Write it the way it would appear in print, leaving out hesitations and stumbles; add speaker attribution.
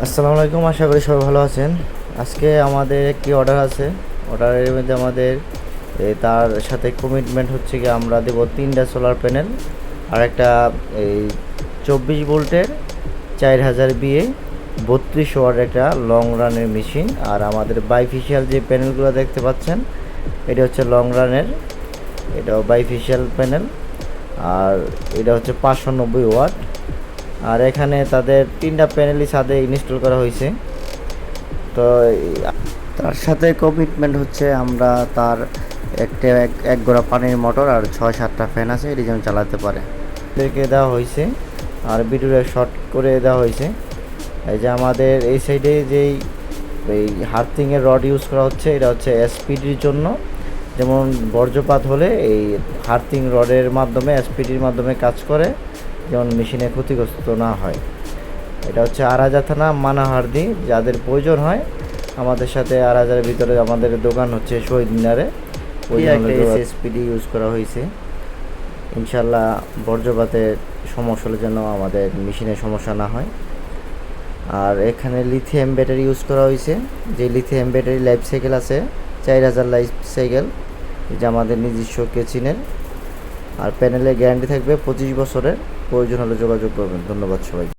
Speaker 1: আসসালামু আলাইকুম, আশা করি সবাই ভালো আছেন। আজকে আমাদের একটি অর্ডার আছে। অর্ডারের মধ্যে আমাদের তার সাথে কমিটমেন্ট হচ্ছে কি আমরা দেব 3টা সোলার প্যানেল আর একটা এই 24 ভোল্টের 4000 বিএ 32 ওয়াট একটা লং রানের মেশিন। আর আমাদের বাইফেশিয়াল যে প্যানেলগুলো দেখতে পাচ্ছেন এটা হচ্ছে লং রানের, এটাও বাইফেশিয়াল প্যানেল। আর এটা হচ্ছে 590 ওয়াট। আর এখানে তাদের 3টা প্যানেলই ছাদে ইনস্টল করা হয়েছে। তো তার সাথে কমিটমেন্ট হচ্ছে আমরা তার একটা এক গোড়া পানির মোটর আর 6-7টা ফ্যান আছে, এটি যেন চালাতে পারে এদেরকে দেওয়া হয়েছে। আর ভিডিওটা শর্ট করে দেওয়া হয়েছে। এই যে আমাদের এই সাইডে যেই এই হার্থিংয়ের রড ইউজ করা হচ্ছে, এটা হচ্ছে এসপিডির জন্য। যেমন বর্জ্যপাত হলে এই হার্থিং রডের মাধ্যমে এসপিডির মাধ্যমে কাজ করে, যেমন মেশিনে ক্ষতিগ্রস্ত না হয়। এটা হচ্ছে আরাজা থানা মানাহারদি। যাদের প্রয়োজন হয় আমাদের সাথে আরাজার ভিতরে আমাদের দোকান হচ্ছে শহীদ মিনারে, ওই একটা এসএসপিডি ইউজ করা হয়েছে। ইনশাল্লাহ বর্জ্যপাতের সমস্যা হলে যেন আমাদের মেশিনে সমস্যা না হয়। আর এখানে লিথিয়াম ব্যাটারি ইউজ করা হয়েছে। যে লিথিয়াম ব্যাটারি লাইফ সাইকেল আছে 4000 লাইফ সাইকেল, যে আমাদের নিজস্ব কেচিনের। আর প্যানেলের গ্যারান্টি থাকবে 25 বছরের। প্রয়োজন হলে যোগাযোগ করবেন। ধন্যবাদ সবাই।